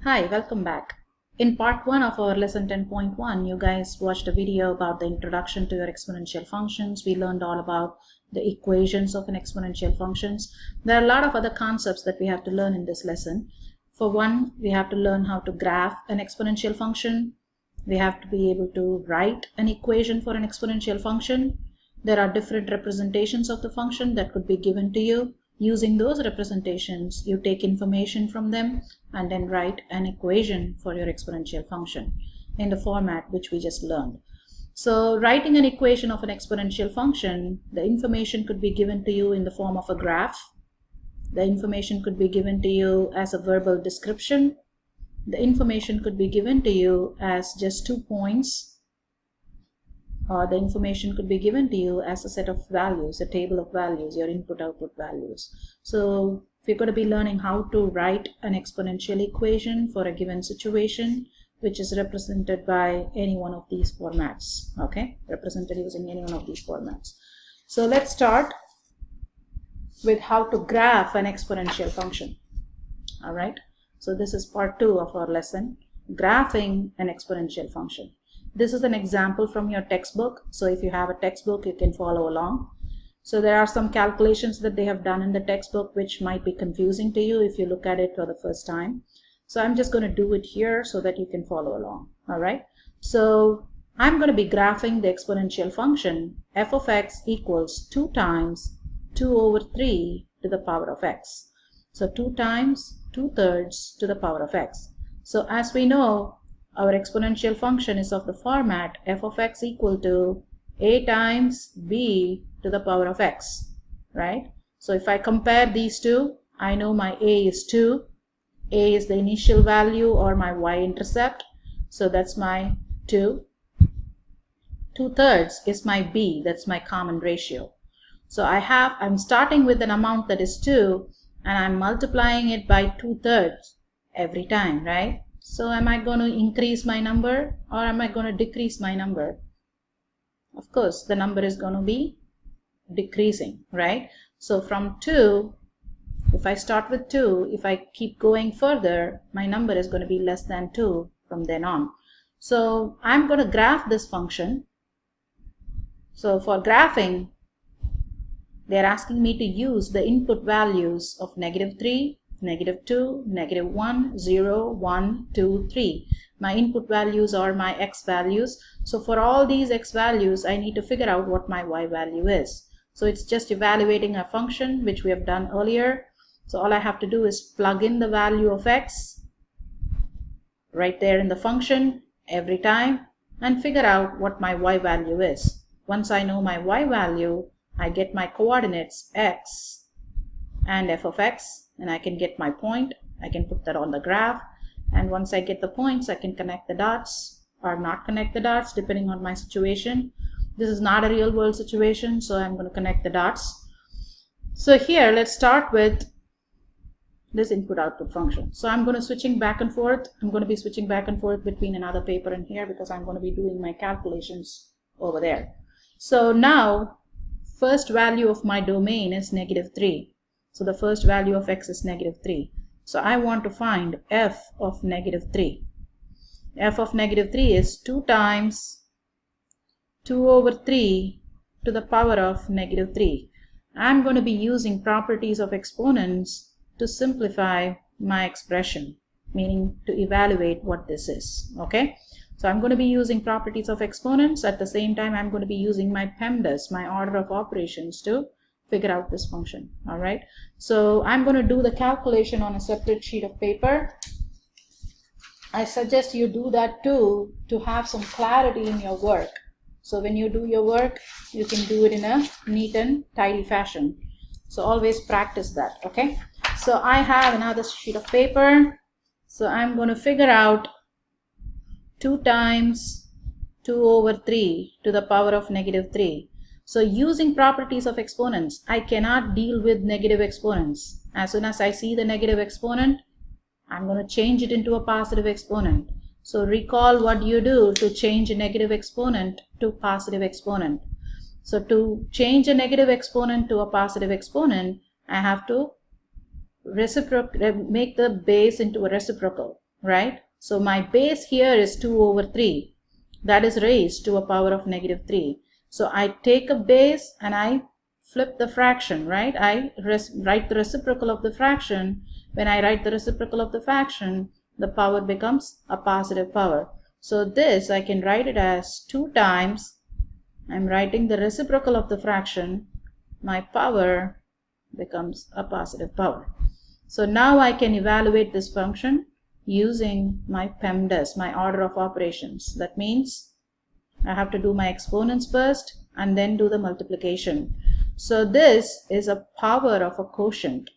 Hi, welcome back. In part 1 of our lesson 10.1, you guys watched a video about the introduction to your exponential functions. We learned all about the equations of an exponential functions. There are a lot of other concepts that we have to learn in this lesson. For one, we have to learn how to graph an exponential function. We have to be able to write an equation for an exponential function. There are different representations of the function that could be given to you. Using those representations, you take information from them and then write an equation for your exponential function in the format which we just learned. So writing an equation of an exponential function, the information could be given to you in the form of a graph. The information could be given to you as a verbal description. The information could be given to you as just 2 points. Or the information could be given to you as a set of values, a table of values, your input-output values. So we're going to be learning how to write an exponential equation for a given situation, which is represented by any one of these formats. Okay, represented using any one of these formats. So let's start with how to graph an exponential function. All right, so this is part 2 of our lesson, graphing an exponential function. This is an example from your textbook. So if you have a textbook, you can follow along. So there are some calculations that they have done in the textbook which might be confusing to you if you look at it for the first time. So I'm just going to do it here so that you can follow along. All right. So I'm going to be graphing the exponential function f of x equals 2 times 2 over 3 to the power of x. So 2 times 2/3 to the power of x. So as we know, our exponential function is of the format f of x equal to a times b to the power of x, right? So if I compare these two, I know my a is 2. A is the initial value or my y-intercept. So that's my 2. 2/3 is my b, that's my common ratio. So I'm starting with an amount that is 2 and I'm multiplying it by 2/3 every time, right? So am I going to increase my number or am I going to decrease my number? Of course, the number is going to be decreasing, right? So from 2, if I start with 2, if I keep going further, my number is going to be less than 2 from then on. So I'm going to graph this function. So for graphing, they're asking me to use the input values of -3, -2, -1, 0, 1, 2, 3. My input values are my x values. So for all these x values, I need to figure out what my y value is. So it's just evaluating a function, which we have done earlier. So all I have to do is plug in the value of x right there in the function every time and figure out what my y value is. Once I know my y value, I get my coordinates x and f of x, and I can get my point. I can put that on the graph, and once I get the points, I can connect the dots or not connect the dots depending on my situation. This is not a real world situation, so I'm going to connect the dots. So here, let's start with this input-output function. So I'm going to switching back and forth. I'm going to be switching back and forth between another paper and here because I'm going to be doing my calculations over there. So now, first value of my domain is -3. So the first value of x is -3. So I want to find f of -3. F of -3 is 2 times 2 over 3 to the power of -3. I'm going to be using properties of exponents to simplify my expression, meaning to evaluate what this is. Okay, so I'm going to be using properties of exponents. At the same time, I'm going to be using my PEMDAS, my order of operations, to figure out this function. All right, so I'm going to do the calculation on a separate sheet of paper. I suggest you do that too to have some clarity in your work. So when you do your work, you can do it in a neat and tidy fashion. So always practice that. Okay, so I have another sheet of paper. So I'm going to figure out 2 times 2 over 3 to the power of -3. So using properties of exponents, I cannot deal with negative exponents. As soon as I see the negative exponent, I'm going to change it into a positive exponent. So recall what you do to change a negative exponent to positive exponent. So to change a negative exponent to a positive exponent, I have to make the base into a reciprocal. right? So my base here is 2 over 3. That is raised to a power of negative 3. So I take a base and I flip the fraction, right? I write the reciprocal of the fraction. When I write the reciprocal of the fraction, the power becomes a positive power. So this I can write it as 2 times, I'm writing the reciprocal of the fraction, my power becomes a positive power. So now I can evaluate this function using my PEMDAS, my order of operations. That means I have to do my exponents first and then do the multiplication. So this is a power of a quotient.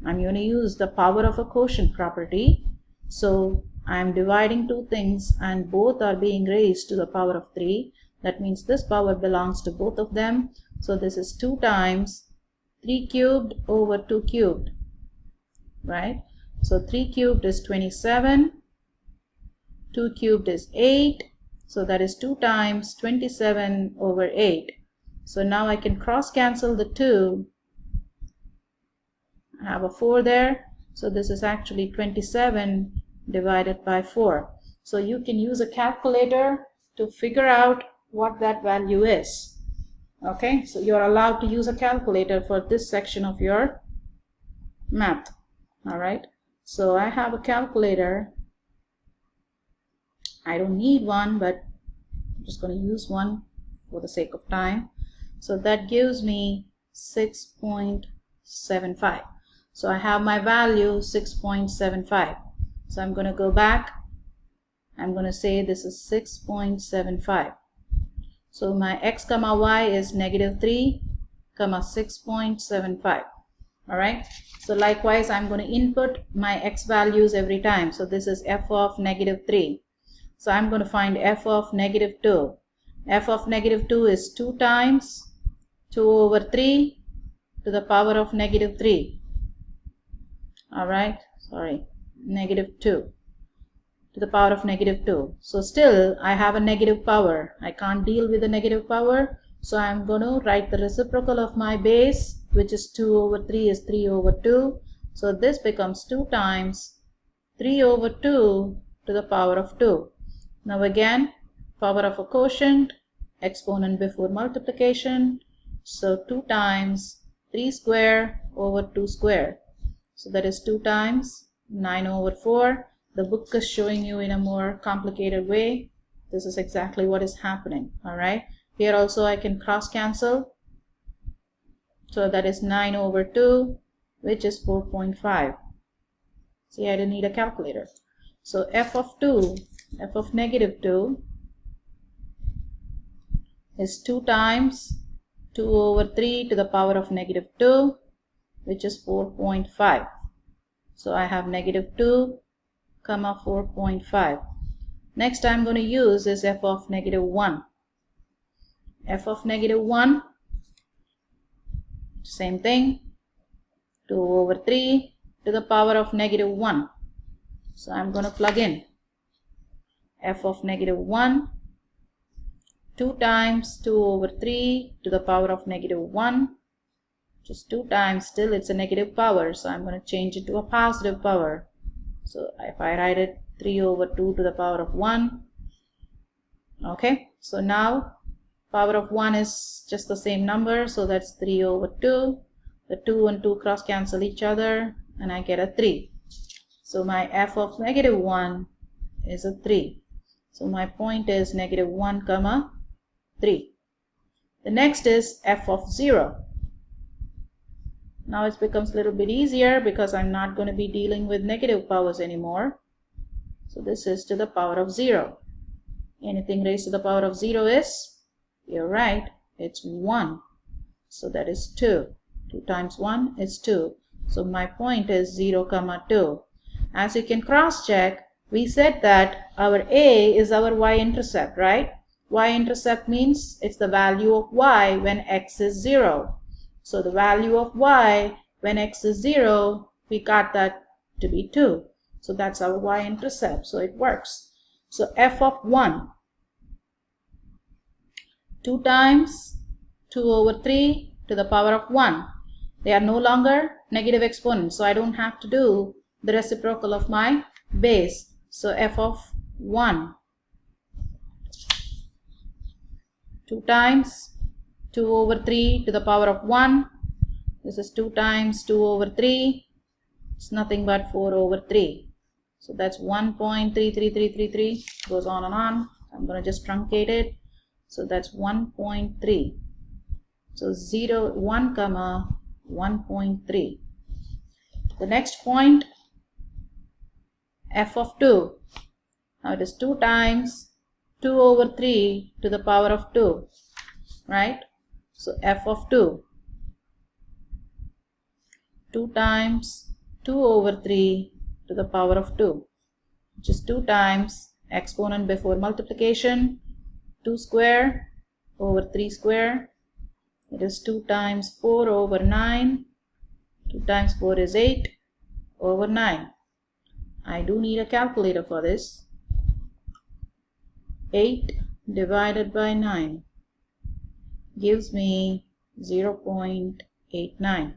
I'm going to use the power of a quotient property. So I'm dividing two things and both are being raised to the power of 3. That means this power belongs to both of them. So this is 2 times 3 cubed over 2 cubed, right? So 3 cubed is 27, 2 cubed is 8. So that is 2 times 27 over 8. So now I can cross cancel the 2. I have a 4 there. So this is actually 27 divided by 4. So you can use a calculator to figure out what that value is. Okay, so you're allowed to use a calculator for this section of your math. All right, so I have a calculator. I don't need one, but I'm just going to use one for the sake of time. So that gives me 6.75. So I have my value 6.75. So I'm going to go back. I'm going to say this is 6.75. So my x comma y is negative 3 comma 6.75. All right. So likewise, I'm going to input my x values every time. So this is f of negative 3. So I'm going to find f of negative 2. F of negative 2 is 2 times 2 over 3 to the power of negative 3. All right. Sorry, negative 2 to the power of negative 2. So still I have a negative power. I can't deal with the negative power. So I'm going to write the reciprocal of my base, which is 2 over 3 is 3 over 2. So this becomes 2 times 3 over 2 to the power of 2. Now again, power of a quotient, exponent before multiplication. So 2 times 3 square over 2 square. So that is 2 times 9 over 4. The book is showing you in a more complicated way. This is exactly what is happening. All right. Here also I can cross cancel. So that is 9 over 2, which is 4.5. See, I didn't need a calculator. So f of 2, f of negative 2 is 2 times 2 over 3 to the power of negative 2, which is 4.5. So I have negative 2 comma 4.5. Next I'm going to use is f of negative 1. F of negative 1, same thing, 2 over 3 to the power of negative 1. So I'm going to plug in f of negative 1, 2 times 2 over 3 to the power of negative 1, just 2 times, still it's a negative power, so I'm going to change it to a positive power. So if I write it 3 over 2 to the power of 1, okay, so now power of 1 is just the same number, so that's 3 over 2. The 2 and 2 cross cancel each other and I get a 3. So my f of negative 1 is a 3. So my point is negative 1 comma 3. The next is f of 0. Now it becomes a little bit easier because I'm not going to be dealing with negative powers anymore. So this is to the power of 0. Anything raised to the power of 0 is, you're right, it's 1. So that is 2. 2 times 1 is 2. So my point is 0 comma 2. As you can cross check, we said that our a is our y-intercept, right? Y-intercept means it's the value of y when x is 0. So the value of y when x is 0, we got that to be 2. So that's our y-intercept. So it works. So f of 1, 2 times 2 over 3 to the power of 1. They are no longer negative exponents. So I don't have to do the reciprocal of my base. So f of 1, 2 times 2 over 3 to the power of 1. This is 2 times 2 over 3. It's nothing but 4 over 3. So that's 1.33333. Goes on and on. I'm going to just truncate it. So that's 1.3. So 0, 1 comma 1.3. The next point, f of 2. Now it is 2 times 2 over 3 to the power of 2, right? So f of 2. 2 times 2 over 3 to the power of 2, which is 2 times exponent before multiplication, 2 square over 3 square. It is 2 times 4 over 9. 2 times 4 is 8 over 9. I do need a calculator for this. 8 divided by 9 gives me 0.89.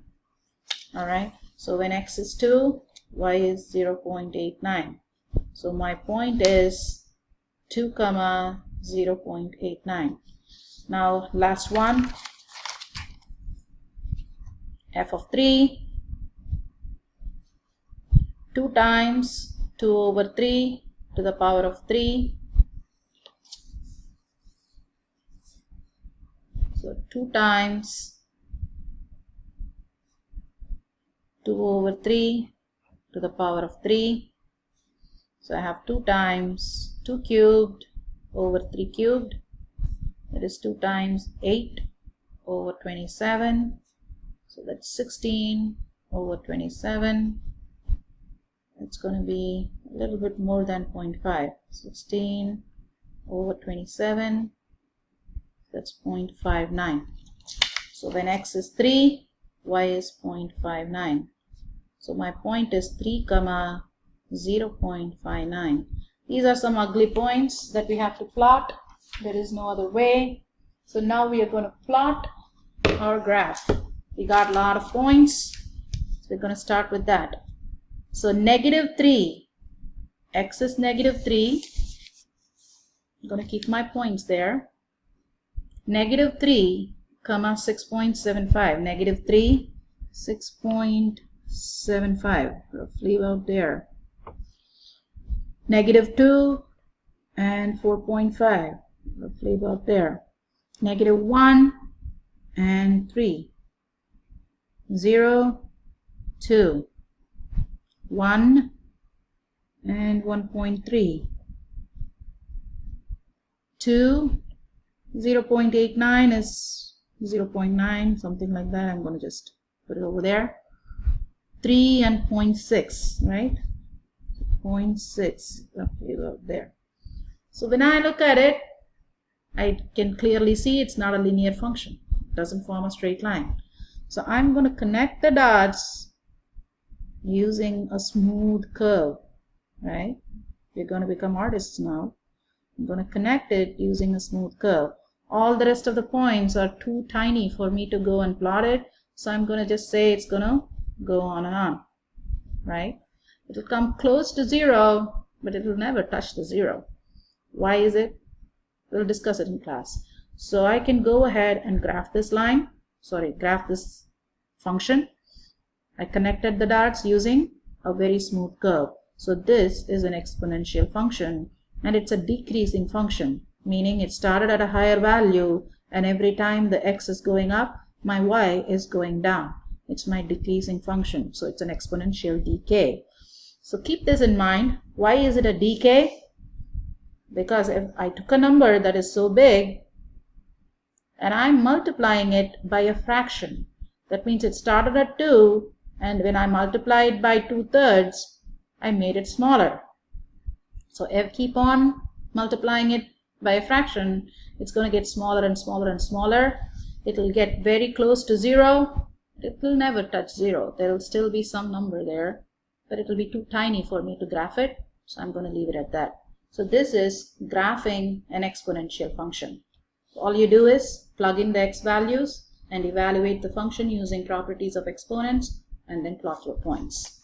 Alright, so when x is 2, y is 0.89. So my point is 2 comma 0.89. Now last one, f of 3. 2 times 2 over 3 to the power of 3. So 2 times 2 over 3 to the power of 3. So I have 2 times 2 cubed over 3 cubed. That is 2 times 8 over 27. So that's 16 over 27. It's going to be a little bit more than 0.5. 16 over 27. That's 0.59. So when x is 3, y is 0.59. So my point is 3 comma 0.59. These are some ugly points that we have to plot. There is no other way. So now we are going to plot our graph. We got a lot of points. So we're going to start with that. So negative 3. X is negative 3. I'm going to keep my points there. Negative 3 comma 6.75. Negative 3, 6.75. Roughly about there. Negative 2 and 4.5. Roughly about there. Negative 1 and 3. 0, 2. 1 and 1.3. 2, 0.89 is 0.9, something like that. I'm going to just put it over there. 3 and 0.6, right? 0.6, roughly about there. So when I look at it, I can clearly see it's not a linear function. It doesn't form a straight line. So I'm going to connect the dots using a smooth curve, right? We're going to become artists now. I'm going to connect it using a smooth curve. All the rest of the points are too tiny for me to go and plot it. So I'm going to just say it's going to go on and on, right? It will come close to 0, but it will never touch the 0. Why is it? We'll discuss it in class. So I can go ahead and graph this function. I connected the dots using a very smooth curve. So this is an exponential function, and it's a decreasing function, meaning it started at a higher value, and every time the x is going up, my y is going down. It's my decreasing function, so it's an exponential decay. So keep this in mind. Why is it a decay? Because if I took a number that is so big and I'm multiplying it by a fraction, that means it started at 2, and when I multiplied by 2/3, I made it smaller. So if I keep on multiplying it by a fraction, it's going to get smaller and smaller and smaller. It will get very close to 0. It will never touch 0. There will still be some number there, but it will be too tiny for me to graph it. So I'm going to leave it at that. So this is graphing an exponential function. All you do is plug in the x values and evaluate the function using properties of exponents, and then plot your points.